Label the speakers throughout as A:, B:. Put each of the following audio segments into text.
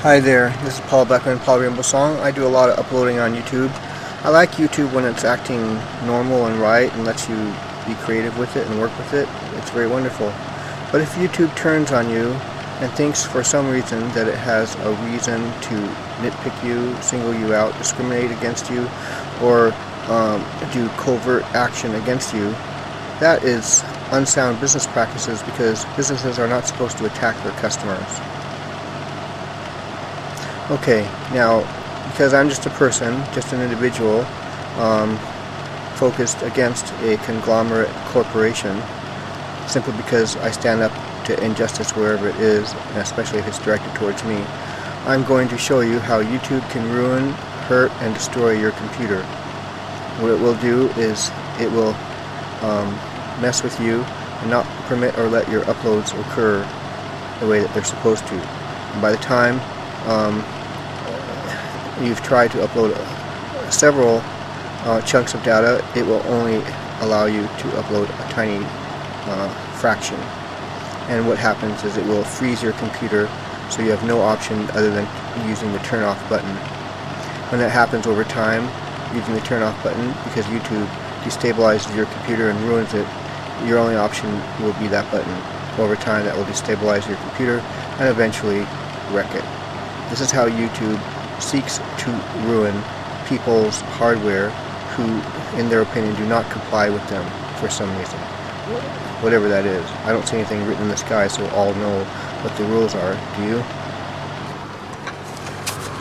A: Hi there, this is Paul Beckman, PaluRainbowSong. I do a lot of uploading on YouTube. I like YouTube when it's acting normal and right and lets you be creative with it and work with it. It's very wonderful. But if YouTube turns on you and thinks for some reason that it has a reason to nitpick you, single you out, discriminate against you, or do covert action against you, that is unsound business practices, because businesses are not supposed to attack their customers. Okay, now, because I'm just a person, just an individual, focused against a conglomerate corporation, simply because I stand up to injustice wherever it is, and especially if it's directed towards me, I'm going to show you how YouTube can ruin, hurt, and destroy your computer. What it will do is it will mess with you and not permit or let your uploads occur the way that they're supposed to. And by the time you've tried to upload several chunks of data, it will only allow you to upload a tiny fraction. And what happens is it will freeze your computer, so you have no option other than using the turn off button. When that happens over time, using the turn off button, because YouTube destabilizes your computer and ruins it, your only option will be that button. Over time, that will destabilize your computer and eventually wreck it. This is how YouTube seeks to ruin people's hardware who, in their opinion, do not comply with them for some reason. Whatever that is. I don't see anything written in the sky, so all know what the rules are. Do you?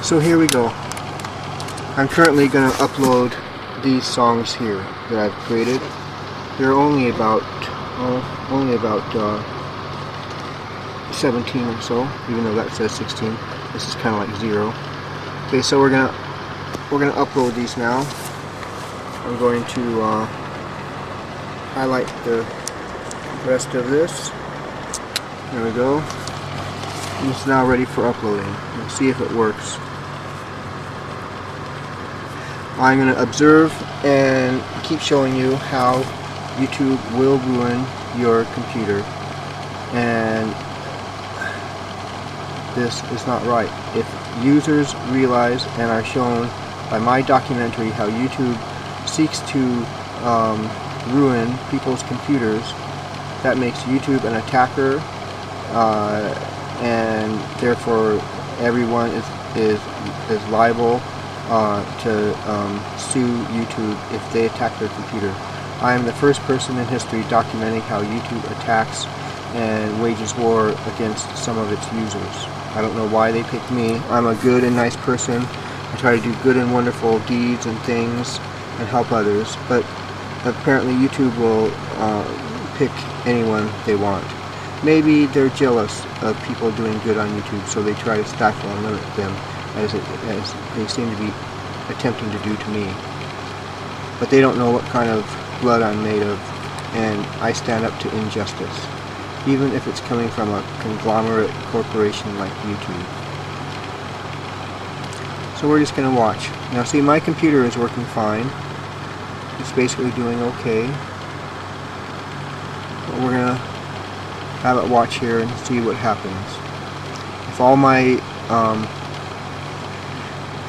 A: So here we go. I'm currently going to upload these songs here that I've created. They're only about 17 or so, even though that says 16. This is kind of like 0. Okay, so we're gonna upload these now. I'm going to highlight the rest of this. There we go. And it's now ready for uploading. Let's see if it works. I'm going to observe and keep showing you how YouTube will ruin your computer, and this is not right. If users realize and are shown by my documentary how YouTube seeks to ruin people's computers, that makes YouTube an attacker, and therefore everyone is liable to sue YouTube if they attack their computer. I am the first person in history documenting how YouTube attacks and wages war against some of its users. I don't know why they picked me. I'm a good and nice person. I try to do good and wonderful deeds and things and help others, but apparently YouTube will pick anyone they want. Maybe they're jealous of people doing good on YouTube, so they try to stifle and limit them, as they seem to be attempting to do to me. But they don't know what kind of blood I'm made of, and I stand up to injustice, even if it's coming from a conglomerate corporation like YouTube. So we're just going to watch. Now see, my computer is working fine. It's basically doing okay. But we're going to have it watch here and see what happens. If all my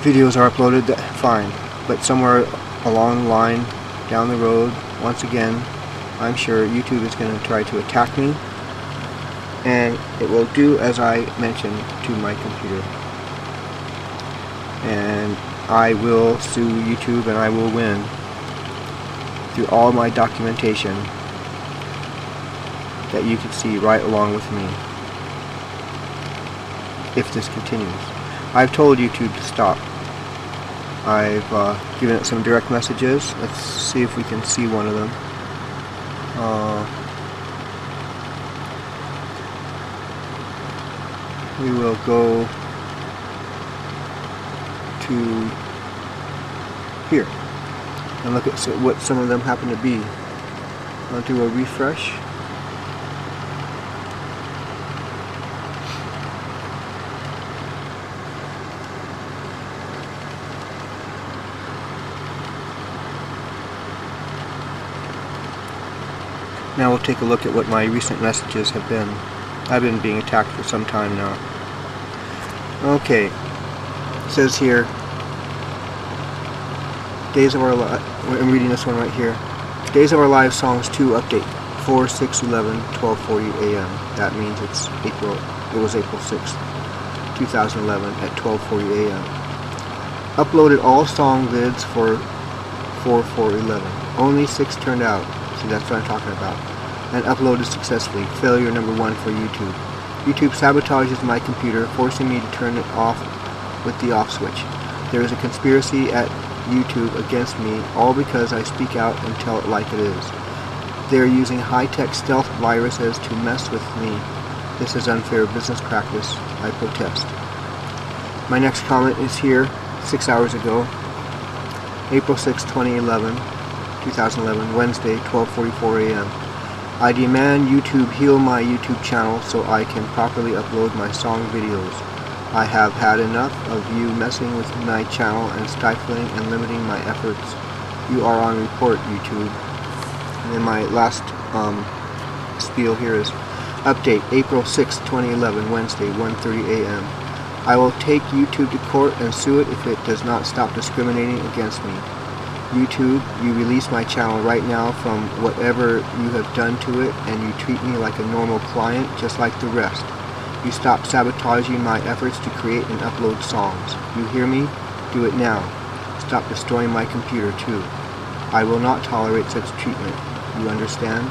A: videos are uploaded, fine. But somewhere along the line, down the road, once again, I'm sure YouTube is going to try to attack me, and it will do as I mentioned to my computer. And I will sue YouTube, and I will win through all my documentation that you can see right along with me if this continues. I've told YouTube to stop. I've given it some direct messages. Let's see if we can see one of them. We will go to here and look at what some of them happen to be. I'll do a refresh. Now we'll take a look at what my recent messages have been. I've been being attacked for some time now. Okay, it says here, Days of Our Lives, I'm reading this one right here. Days of Our Lives Songs 2 update, 4/6/11, 12:40 a.m. That means it was April 6th, 2011 at 12:40 a.m. Uploaded all song vids for 4/4/11. Only 6 turned out. See, that's what I'm talking about. And uploaded successfully. Failure number 1 for YouTube. YouTube sabotages my computer, forcing me to turn it off with the off switch. There is a conspiracy at YouTube against me, all because I speak out and tell it like it is. They are using high-tech stealth viruses to mess with me. This is unfair business practice. I protest. My next comment is here, 6 hours ago, April 6, 2011, Wednesday, 12:44 a.m. I demand YouTube heal my YouTube channel so I can properly upload my song videos. I have had enough of you messing with my channel and stifling and limiting my efforts. You are on report, YouTube. And then my last spiel here is update, April 6, 2011, Wednesday, 1:30 a.m. I will take YouTube to court and sue it if it does not stop discriminating against me. YouTube, you release my channel right now from whatever you have done to it, and you treat me like a normal client just like the rest. You stop sabotaging my efforts to create and upload songs. You hear me? Do it now. Stop destroying my computer too. I will not tolerate such treatment. You understand?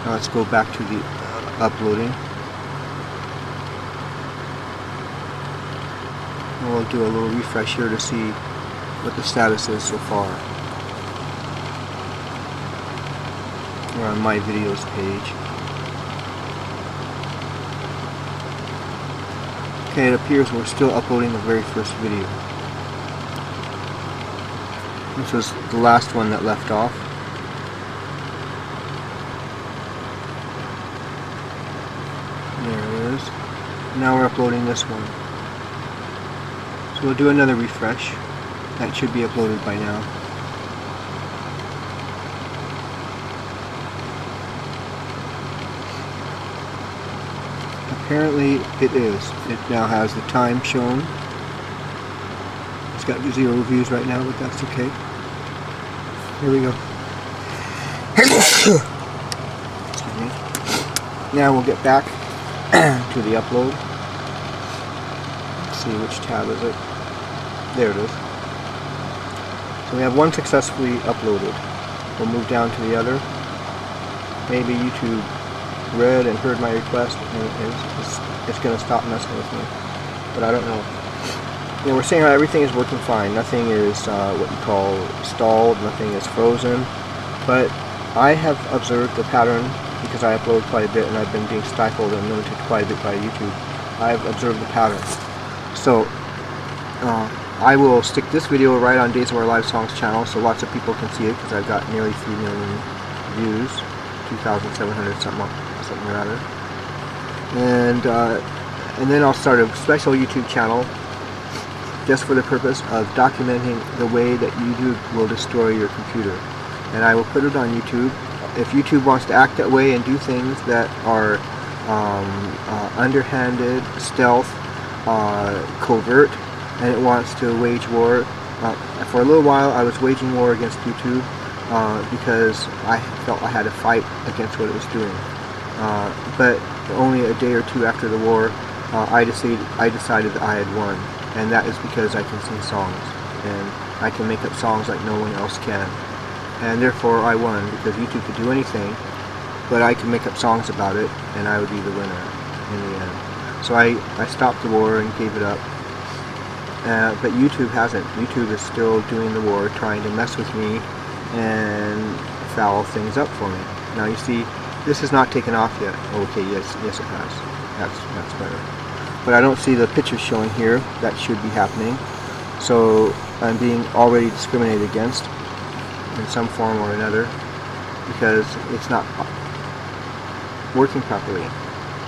A: Now let's go back to the uploading. And we'll do a little refresh here to see what the status is so far. We're on my videos page. Okay, it appears we're still uploading the very first video. This was the last one that left off. There it is. Now we're uploading this one. So we'll do another refresh. That should be uploaded by now. Apparently it is. It now has the time shown. It's got 0 views right now, but that's okay. Here we go. Excuse me. Now we'll get back to the upload. Let's see, which tab is it? There it is. So we have one successfully uploaded. We'll move down to the other. Maybe YouTube read and heard my request and it's going to stop messing with me. But I don't know. You know, we're saying how everything is working fine. Nothing is what you call stalled. Nothing is frozen. But I have observed the pattern because I upload quite a bit and I've been being stifled and limited quite a bit by YouTube. I've observed the pattern. So I will stick this video right on Days of Our Live Songs channel so lots of people can see it because I've got nearly 3 million views, 2,700 something or other. And then I'll start a special YouTube channel just for the purpose of documenting the way that YouTube will destroy your computer. And I will put it on YouTube. If YouTube wants to act that way and do things that are underhanded, stealth, covert, and it wants to wage war. For a little while I was waging war against YouTube because I felt I had to fight against what it was doing. But only a day or two after the war I decided that I had won, and that is because I can sing songs and I can make up songs like no one else can, and therefore I won because YouTube could do anything but I could make up songs about it and I would be the winner in the end. So I stopped the war and gave it up. But YouTube hasn't. YouTube is still doing the war, trying to mess with me and foul things up for me. Now you see, this is not taken off yet. Okay, yes it has. That's better. But I don't see the pictures showing here. That should be happening. So I'm being already discriminated against in some form or another because it's not working properly.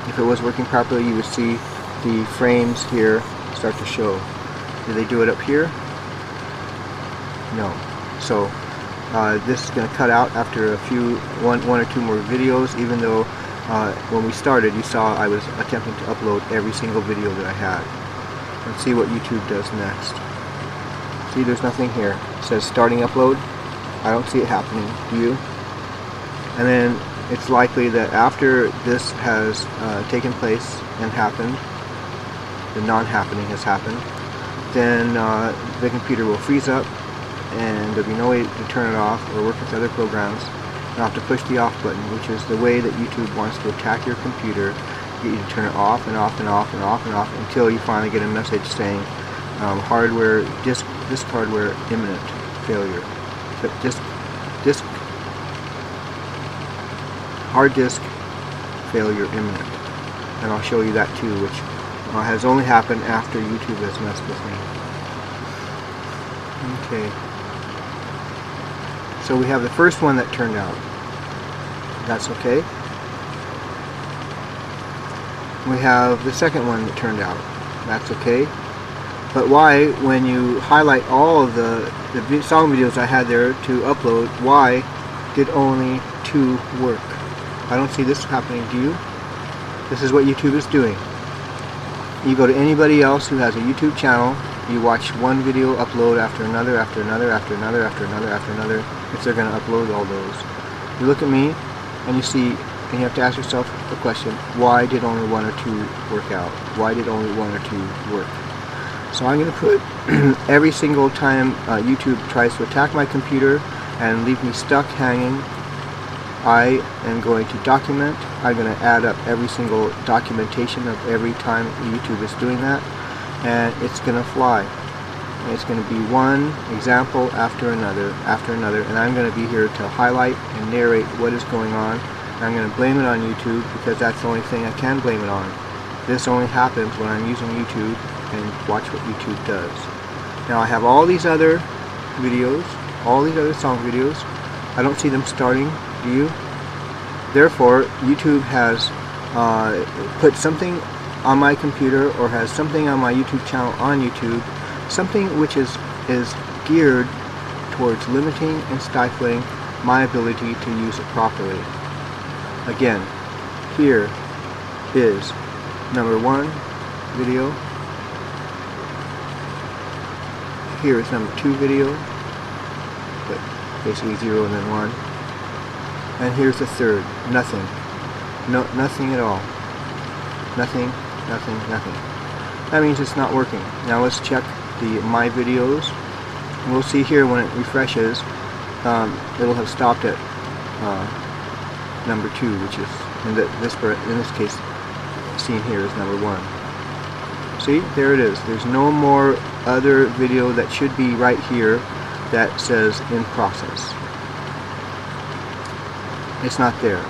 A: If it was working properly, you would see the frames here start to show. Do they do it up here? No. So this is going to cut out after one or two more videos, even though when we started, you saw I was attempting to upload every single video that I had. Let's see what YouTube does next. See, there's nothing here. It says starting upload. I don't see it happening. Do you? And then it's likely that after this has taken place and happened, the non-happening has happened, then the computer will freeze up and there'll be no way to turn it off or work with other programs. You'll have to push the off button, which is the way that YouTube wants to attack your computer, get you to turn it off and off and off and off and off until you finally get a message saying hardware, disk hardware imminent failure. Hard disk failure imminent. And I'll show you that too, which has only happened after YouTube has messed with me. Okay. So we have the first one that turned out. That's okay. We have the second one that turned out. That's okay. But why, when you highlight all of the song videos I had there to upload, why did only 2 work? I don't see this happening, do you? This is what YouTube is doing. You go to anybody else who has a YouTube channel, you watch one video upload after another, after another, after another, after another, after another, if they're going to upload all those. You look at me, and you see, and you have to ask yourself the question, why did only 1 or 2 work out? Why did only 1 or 2 work? So I'm going to put every single time YouTube tries to attack my computer and leave me stuck hanging, I am going to document. I'm going to add up every single documentation of every time YouTube is doing that, and it's going to fly. And it's going to be one example after another, and I'm going to be here to highlight and narrate what is going on. And I'm going to blame it on YouTube because that's the only thing I can blame it on. This only happens when I'm using YouTube and watch what YouTube does. Now I have all these other videos, all these other song videos. I don't see them starting. Do you? Therefore, YouTube has put something on my computer or has something on my YouTube channel on YouTube, something which is geared towards limiting and stifling my ability to use it properly. Again, here is number 1 video. Here is number 2 video, but basically 0 and then 1. And here's the third. Nothing. No, nothing at all. Nothing, nothing, nothing. That means it's not working. Now let's check the My Videos. And we'll see here when it refreshes, it'll have stopped at number 2, which is in this case seen here is number 1. See, there it is. There's no more other video that should be right here that says in process. It's not there.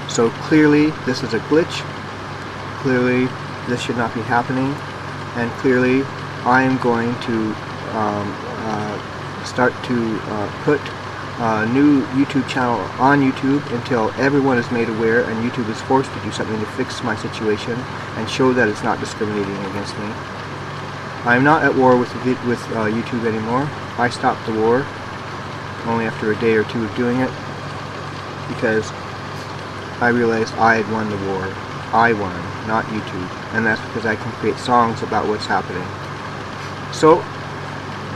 A: So clearly this is a glitch. Clearly this should not be happening, and clearly I am going to start to put a new YouTube channel on YouTube until everyone is made aware and YouTube is forced to do something to fix my situation and show that it's not discriminating against me. I'm not at war with YouTube anymore. I stopped the war only after a day or 2 of doing it, because I realized I had won the war. I won, not YouTube. And that's because I can create songs about what's happening. So,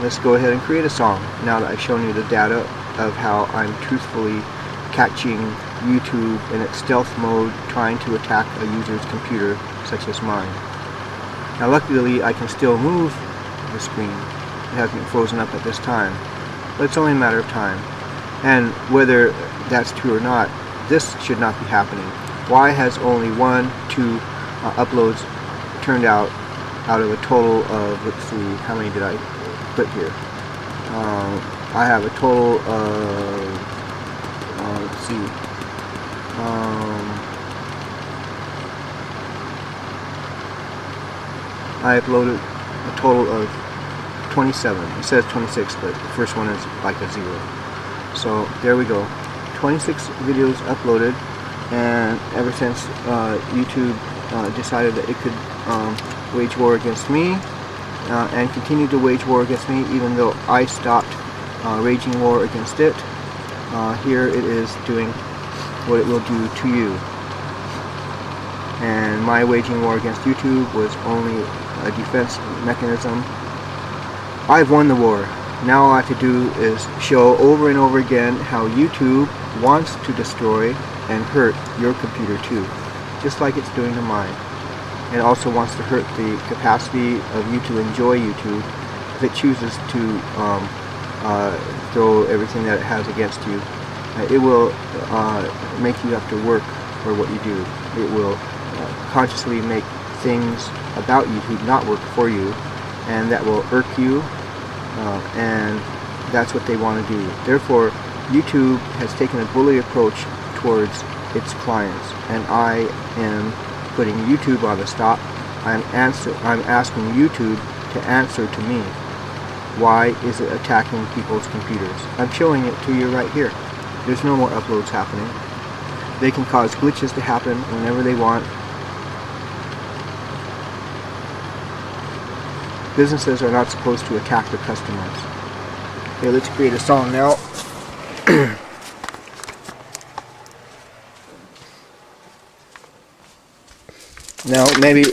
A: let's go ahead and create a song, now that I've shown you the data of how I'm truthfully catching YouTube in its stealth mode, trying to attack a user's computer, such as mine. Now luckily I can still move the screen. It hasn't frozen up at this time. But it's only a matter of time. And whether that's true or not, this should not be happening. Why has only 1, 2 uploads turned out of a total of, let's see, how many did I put here? I have a total of, let's see, I uploaded a total of 27. It says 26, but the first one is like a 0. So there we go. 26 videos uploaded, and ever since YouTube decided that it could wage war against me and continue to wage war against me, even though I stopped raging war against it, here it is doing what it will do to you. and my waging war against YouTube was only a defense mechanism. I've won the war. Now all I have to do is show over and over again how YouTube wants to destroy and hurt your computer too, just like it's doing to mine. It also wants to hurt the capacity of you to enjoy YouTube if it chooses to throw everything that it has against you. It will make you have to work for what you do. It will consciously make things about YouTube not work for you, and that will irk you, and that's what they want to do. Therefore, YouTube has taken a bully approach towards its clients, and I am putting YouTube on the stop. I'm asking YouTube to answer to me. Why is it attacking people's computers? I'm showing it to you right here. There's no more uploads happening. They can cause glitches to happen whenever they want. Businesses are not supposed to attack their customers. Okay, let's create a song now. Now maybe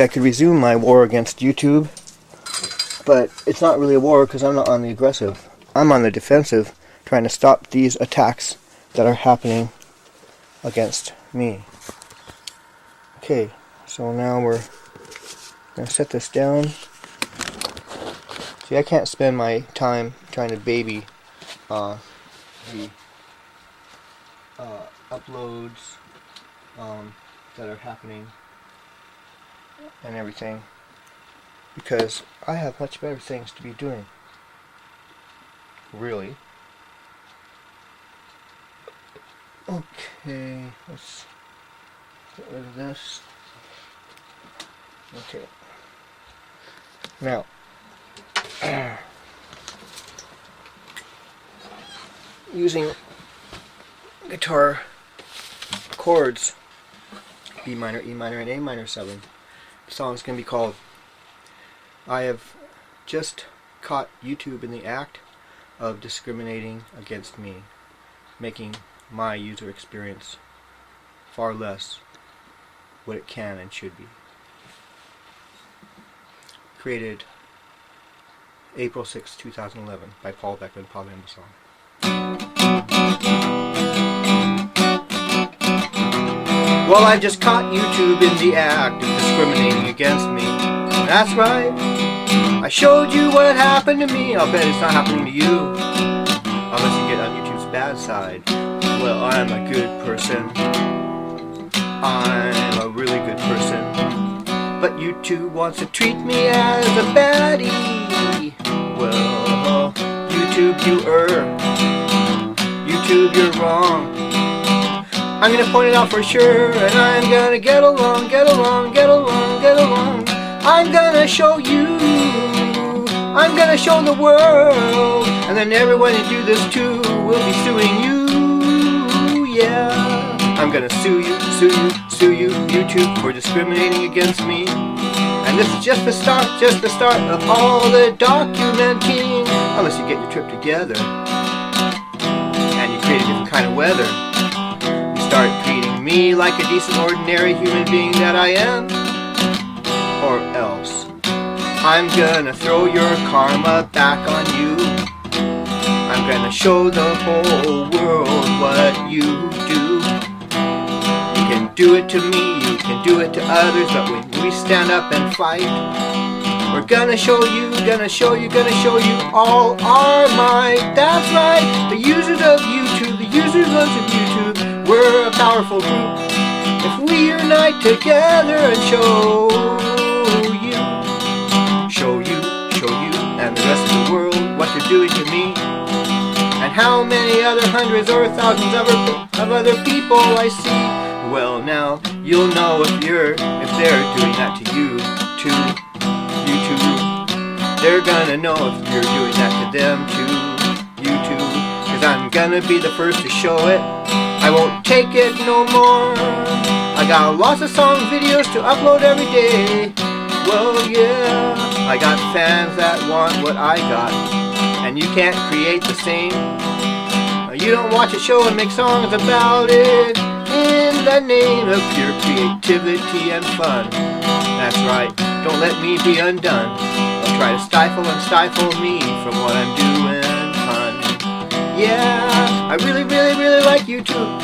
A: I could resume my war against YouTube, but it's not really a war because I'm not on the aggressive. I'm on the defensive, trying to stop these attacks that are happening against me. Okay, so now we're going to set this down. See, I can't spend my time trying to baby the uploads that are happening and everything, because I have much better things to be doing. Really. Okay, let's get rid of this. Okay. Now, using guitar chords, B minor, E minor, and A minor 7. The song's going to be called I Have Just Caught YouTube in the Act of Discriminating Against Me, making my user experience far less what it can and should be. Created April 6, 2011 by Beckman, PaluRainbowSong. Well, I just caught YouTube in the act of discriminating against me. That's right. I showed you what happened to me. I'll bet it's not happening to you, unless you get on YouTube's bad side. Well, I'm a good person. I'm a really good person. But YouTube wants to treat me as a baddie. Well, YouTube, you err. YouTube, you're wrong. I'm gonna point it out for sure, and I'm gonna get along, get along, get along, get along. I'm gonna show you, I'm gonna show the world, and then everyone who do this too will be suing you, yeah. I'm gonna sue you, YouTube, for discriminating against me. And this is just the start of all the documenting, unless you get your trip together, and you create a different kind of weather. Start treating me like a decent, ordinary human being that I am, or else I'm gonna throw your karma back on you. I'm gonna show the whole world what you do. You can do it to me, you can do it to others, but when we stand up and fight, we're gonna show you, gonna show you all our might. That's right, the users of YouTube, the users of YouTube, we're a powerful group. If we unite together and show you, and the rest of the world what you're doing to me, and how many other hundreds or thousands of other people I see. Well, now you'll know if they're doing that to you, too. YouTube, they're gonna know if you're doing that to them too. YouTube, 'cause I'm gonna be the first to show it. I won't take it no more. I got lots of song videos to upload every day. Well, yeah, I got fans that want what I got, and you can't create the same. You don't watch a show and make songs about it. in the name of pure creativity and fun. That's right, don't let me be undone. Don't try to stifle me from what I'm doing, hun. Yeah, I really like YouTube,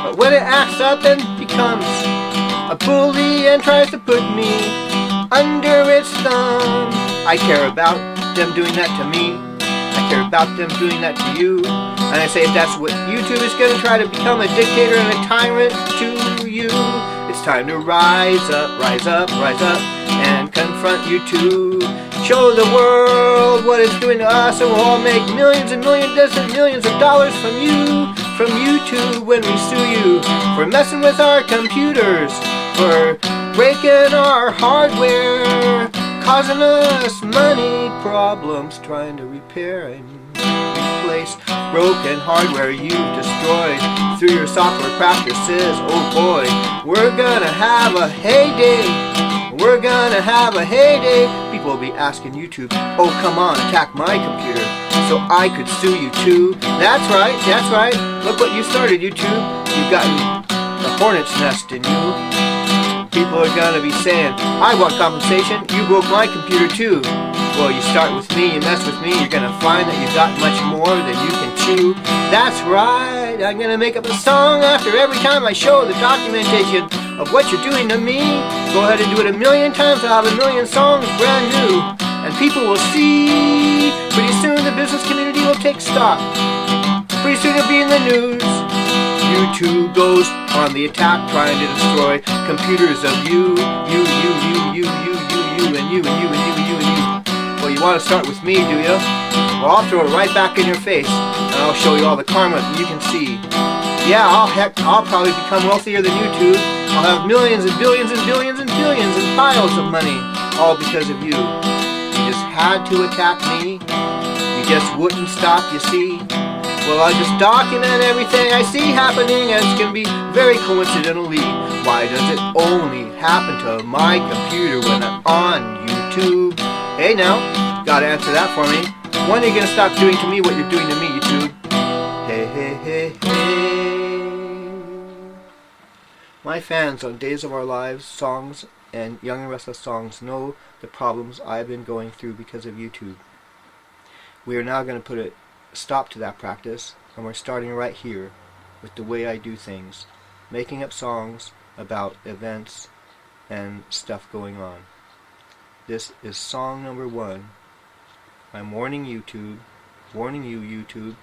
A: but when it acts up and becomes a bully and tries to put me under its thumb, I care about them doing that to me. I care about them doing that to you. And I say if that's what YouTube is going to try to become a dictator and a tyrant to you, it's time to rise up, and confront YouTube. Show the world what it's doing to us, and we'll all make millions and millions of dollars from YouTube when we sue you for messing with our computers, for breaking our hardware, causing us money problems, trying to repair and replace broken hardware you've destroyed through your software practices. Oh boy, we're gonna have a heyday. We're gonna have a heyday. People will be asking YouTube, oh come on, attack my computer so I could sue you too. That's right. Look what you started, YouTube. You've gotten a hornet's nest in you. People are gonna be saying, I want compensation, you broke my computer too. Well, you start with me, you mess with me, you're gonna find that you've got much more than you can chew. That's right, I'm gonna make up a song after every time I show the documentation of what you're doing to me. Go ahead and do it 1,000,000 times, I'll have 1,000,000 songs brand new. And people will see, pretty soon the business community will take stock. Pretty soon it'll be in the news. YouTube goes on the attack, trying to destroy computers of you, and you. Well, you want to start with me, do you? Well, I'll throw it right back in your face, and I'll show you all the karma you can see. Yeah, I'll probably become wealthier than YouTube. I'll have millions and billions and billions and billions and piles of money, all because of you. You just had to attack me. You just wouldn't stop, you see. Well, I just document everything I see happening, and it's going to be very coincidentally. Why does it only happen to my computer when I'm on YouTube? Hey now, gotta answer that for me. When are you going to stop doing to me what you're doing to me, YouTube? Hey. My fans on Days of Our Lives songs and Young and Restless songs know the problems I've been going through because of YouTube. We are now going to put a stop to that practice, and we're starting right here with the way I do things, making up songs about events and stuff going on. This is song number 1. I'm warning you YouTube,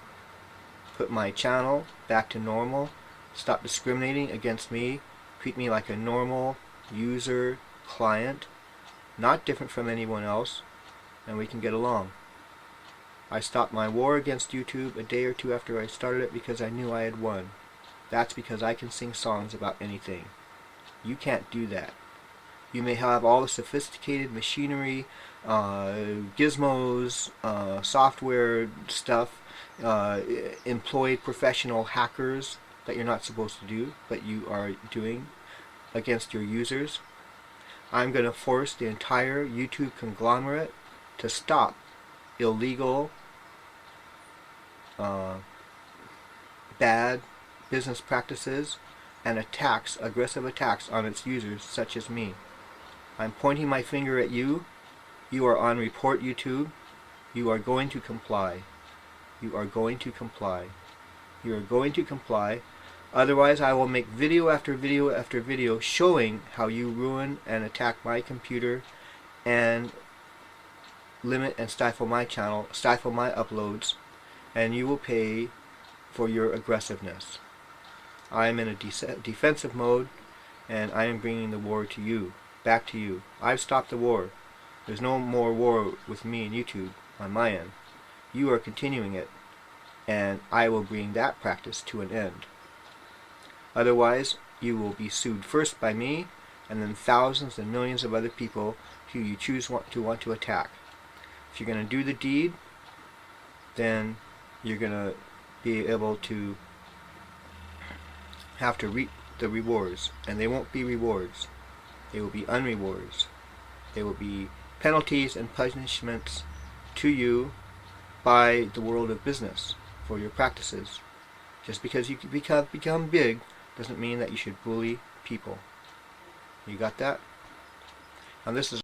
A: put my channel back to normal, stop discriminating against me, treat me like a normal user client, not different from anyone else, and we can get along. I stopped my war against YouTube a day or two after I started it because I knew I had won. That's because I can sing songs about anything. You can't do that. You may have all the sophisticated machinery, gizmos, software stuff, employed professional hackers that you're not supposed to do, but you are doing against your users. I'm going to force the entire YouTube conglomerate to stop illegal, bad business practices and attacks, aggressive attacks on its users such as me. I'm pointing my finger at you. You are on report, YouTube. You are going to comply. You are going to comply. You are going to comply. Otherwise, I will make video after video after video showing how you ruin and attack my computer and limit and stifle my channel, stifle my uploads, and you will pay for your aggressiveness. I am in a defensive mode, and I am bringing the war to you, back to you. I've stopped the war. There's no more war with me and YouTube on my end. You are continuing it, and I will bring that practice to an end. Otherwise, you will be sued first by me, and then thousands and millions of other people who you choose want to attack. If you're going to do the deed, then you're going to be able to have to reap the rewards, and they won't be rewards. They will be unrewards. They will be penalties and punishments to you by the world of business for your practices. Just because you become big doesn't mean that you should bully people. You got that? And this is